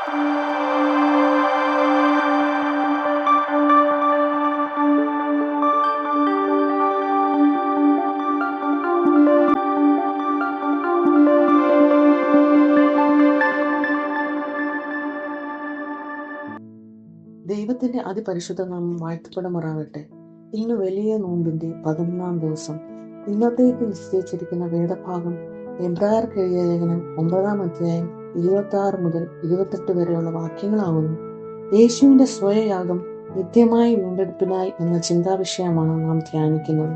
ദൈവത്തിന്റെ അതിപരിശുദ്ധ നാമം വാഴ്ത്തപ്പെടുമാറാകട്ടെ. ഇന്ന് വലിയ നോമ്പിന്റെ 11-ാം ദിവസം. ഇന്നത്തേക്ക് നിശ്ചയിച്ചിരിക്കുന്ന വേദഭാഗം എബ്രായർക്ക് എഴുതിയ ലേഖനം 9-ാം അധ്യായം 26 മുതൽ 28 വരെയുള്ള വാക്യങ്ങളാകുന്നു. യേശുവിന്റെ സ്വയയാഗം നിത്യമായ വീണ്ടെടുപ്പിനായി എന്ന ചിന്താവിഷയമാണ് നാം ധ്യാനിക്കുന്നത്.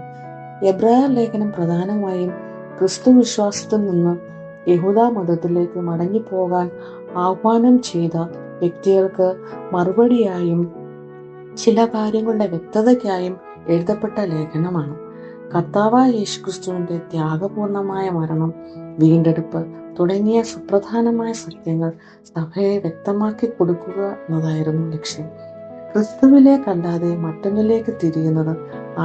എബ്രായർ ലേഖനം പ്രധാനമായും ക്രിസ്തു വിശ്വാസത്തിൽ നിന്ന് യഹൂദ മതത്തിലേക്ക് മടങ്ങിപ്പോകാൻ ആഹ്വാനം ചെയ്ത വ്യക്തികൾക്ക് മറുപടിയായും ചില കാര്യങ്ങളുടെ വ്യക്തതയ്ക്കായും എഴുതപ്പെട്ട ലേഖനമാണ്. കർത്താവായ യേശുക്രിസ്തുവിന്റെ ത്യാഗപൂർണമായ മരണം, വീണ്ടെടുപ്പ് തുടങ്ങിയ സുപ്രധാനമായ സത്യങ്ങൾ സഭയെ വ്യക്തമാക്കി കൊടുക്കുക എന്നതായിരുന്നു ലക്ഷ്യം. ക്രിസ്തുവിലേക്കല്ലാതെ മറ്റൊന്നിലേക്ക് തിരിയുന്നത്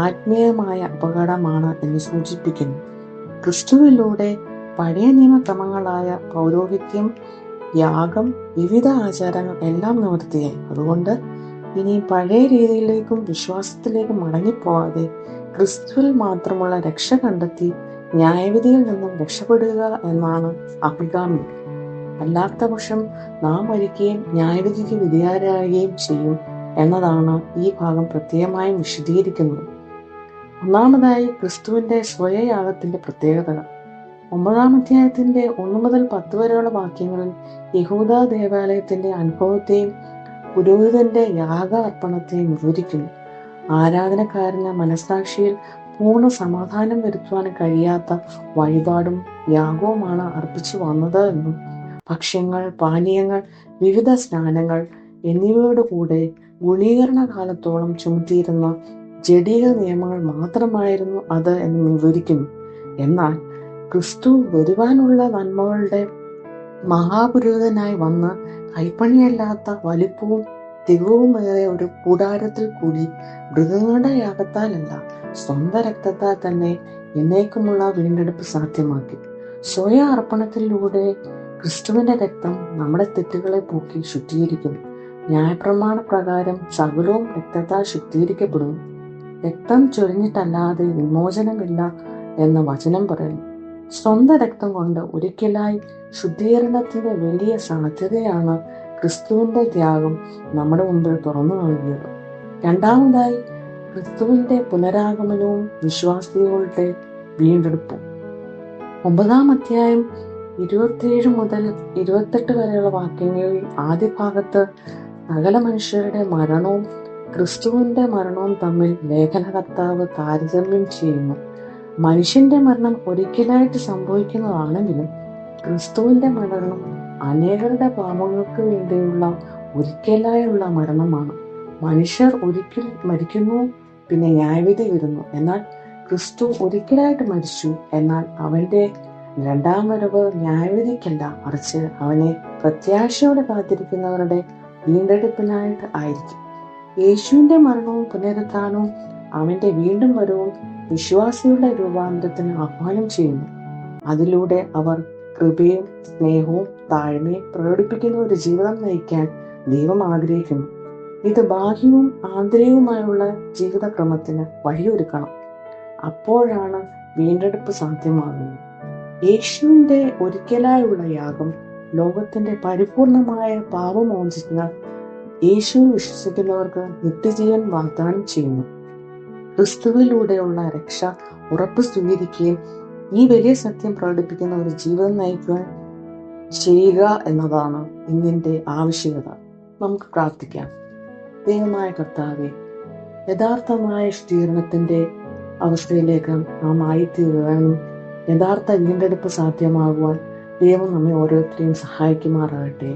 ആത്മീയമായ അപകടമാണ് എന്ന് സൂചിപ്പിക്കുന്നു. ക്രിസ്തുവിലൂടെ പഴയ നിയമക്രമങ്ങളായ പൗരോഹിത്യം, യാഗം, വിവിധ ആചാരങ്ങൾ എല്ലാം നിവൃത്തിയായി. അതുകൊണ്ട് ഇനി പഴയ രീതിയിലേക്കും വിശ്വാസത്തിലേക്കും മടങ്ങിപ്പോവാതെ ക്രിസ്തുവിൽ മാത്രമുള്ള രക്ഷ കണ്ടെത്തി ന്യായവിധിയിൽ നിന്നും രക്ഷപ്പെടുക എന്നാണ് അഭികാമ്യം. അല്ലാത്ത പക്ഷം നാം മരിക്കുകയും ന്യായവിധിക്ക് വിധേയരാകുകയും ചെയ്യും എന്നതാണ് ഈ ഭാഗം പ്രത്യേകമായും വിശദീകരിക്കുന്നത്. ഒന്നാമതായി ക്രിസ്തുവിന്റെ സ്വയയാഗത്തിന്റെ പ്രത്യേകതകൾ. 9-ാം അധ്യായത്തിന്റെ 1 മുതൽ 10 വരെയുള്ള വാക്യങ്ങളിൽ യഹൂദ ദേവാലയത്തിന്റെ അനുഭവത്തെയും പുരോഹിതന്റെ യാഗ അർപ്പണത്തെയും വിവരിക്കുന്നു. ആരാധനക്കാരന് മനസ്സാക്ഷിയിൽ പൂർണ്ണ സമാധാനം വരുത്തുവാൻ കഴിയാത്ത വഴിപാടും യാഗവുമാണ് അർപ്പിച്ചു വന്നത് എന്നും ഭക്ഷ്യങ്ങൾ, പാനീയങ്ങൾ, വിവിധ സ്നാനങ്ങൾ എന്നിവയോട് കൂടെ ഗുണീകരണ കാലത്തോളം ചുമത്തിയിരുന്ന ജഡീക നിയമങ്ങൾ മാത്രമായിരുന്നു അത് എന്നും വിവരിക്കുന്നു. എന്നാൽ ക്രിസ്തു വരുവാനുള്ള നന്മകളുടെ മഹാപുരോഹിതനായി വന്ന് കൈപ്പണിയല്ലാത്ത വലിപ്പവും തികവുമേറിയ ഒരു കൂടാരത്തിൽ കൂടി മൃഗങ്ങളുടെ യാഗത്താലല്ല, സ്വന്തം രക്തത്താൽ തന്നെ എന്നേക്കുമുള്ള വീണ്ടെടുപ്പ് സാധ്യമാക്കി. സ്വയ അർപ്പണത്തിലൂടെ ക്രിസ്തുവിന്റെ രക്തം നമ്മുടെ തെറ്റുകളെ പോക്കി ശുദ്ധീകരിക്കുന്നു. ന്യായപ്രമാണ പ്രകാരം സകലവും രക്തത്താൽ ശുദ്ധീകരിക്കപ്പെടുന്നു. രക്തം ചൊരിഞ്ഞിട്ടല്ലാതെ വിമോചനമില്ല എന്ന് വചനം പറയുന്നു. സ്വന്തം രക്തം കൊണ്ട് ഒരിക്കലായി ശുദ്ധീകരണത്തിന്റെ വലിയ സാധ്യതയാണ് ക്രിസ്തുവിന്റെ ത്യാഗം നമ്മുടെ മുമ്പിൽ തുറന്നു നൽകിയത്. രണ്ടാമതായി ക്രിസ്തുവിന്റെ പുനരാഗമനവും വിശ്വാസികളുടെ വീണ്ടെടുപ്പും. 9-ാം അധ്യായം 27 മുതൽ 28 വരെയുള്ള വാക്യങ്ങളിൽ ആദ്യ ഭാഗത്ത് സകല മനുഷ്യരുടെ മരണവും ക്രിസ്തുവിന്റെ മരണവും തമ്മിൽ ലേഖനകർത്താവ് താരതമ്യം ചെയ്യുന്നു. മനുഷ്യന്റെ മരണം ഒരിക്കലായിട്ട് സംഭവിക്കുന്നതാണെങ്കിലും ക്രിസ്തുവിന്റെ മരണം അനേകരുടെ പാപങ്ങൾക്ക് വേണ്ടിയുള്ള ഒരിക്കലായുള്ള മരണമാണ്. മനുഷ്യർ ഒരിക്കൽ മരിക്കുന്നു, പിന്നെ ന്യായവിധി വരുന്നു. എന്നാൽ ക്രിസ്തു ഒരിക്കലായിട്ട് മരിച്ചു. എന്നാൽ അവന്റെ രണ്ടാം വരവ് ന്യായവിധിക്കല്ല, മറിച്ച് അവനെ പ്രത്യാശയോടെ കാത്തിരിക്കുന്നവരുടെ വീണ്ടെടുപ്പിനായിട്ട് ആയിരിക്കും. യേശുവിന്റെ മരണവും പുനരുത്ഥാനവും അവന്റെ വീണ്ടും വരവും വിശ്വാസികളുടെ രൂപാന്തരത്തിന് ആഹ്വാനം ചെയ്യുന്നു. അതിലൂടെ അവർ കൃപയും സ്നേഹവും താഴ്മയും പ്രകടിപ്പിക്കുന്ന ഒരു ജീവിതം നയിക്കാൻ ദൈവം ആഗ്രഹിക്കുന്നു. ഇത് ബാഹ്യവും ആന്തരികവുമായുള്ള ജീവിതക്രമത്തിന് വഴിയൊരുക്കണം. അപ്പോഴാണ് വീണ്ടെടുപ്പ് സാധ്യമാകുന്നത്. യേശുവിന്റെ ഒരിക്കലായുള്ള യാഗം ലോകത്തിന്റെ പരിപൂർണമായ പാപമോചന യേശുവിൽ വിശ്വസിക്കുന്നവർക്ക് നിത്യജീവൻ വാഗ്ദാനം ചെയ്യുന്നു. ക്രിസ്തുവിലൂടെയുള്ള രക്ഷ ഉറപ്പ് സ്വീകരിക്കുകയും ഈ വലിയ സത്യം പ്രകടിപ്പിക്കുന്ന ഒരു ജീവിതം നയിക്കുവാൻ ചെയ്യുക എന്നതാണ് ഇന്നിന്റെ ആവശ്യകത. നമുക്ക് പ്രാർത്ഥിക്കാം. ദൈവമായ കർത്താവേ, യഥാർത്ഥമായ ശുദ്ധീകരണത്തിന്റെ അവസ്ഥയിലേക്ക് നാം ആയിത്തീരുവാനും യഥാർത്ഥ വീണ്ടെടുപ്പ് സാധ്യമാകുവാൻ ദൈവം നമ്മെ ഓരോരുത്തരെയും സഹായിക്കുമാറാകട്ടെ.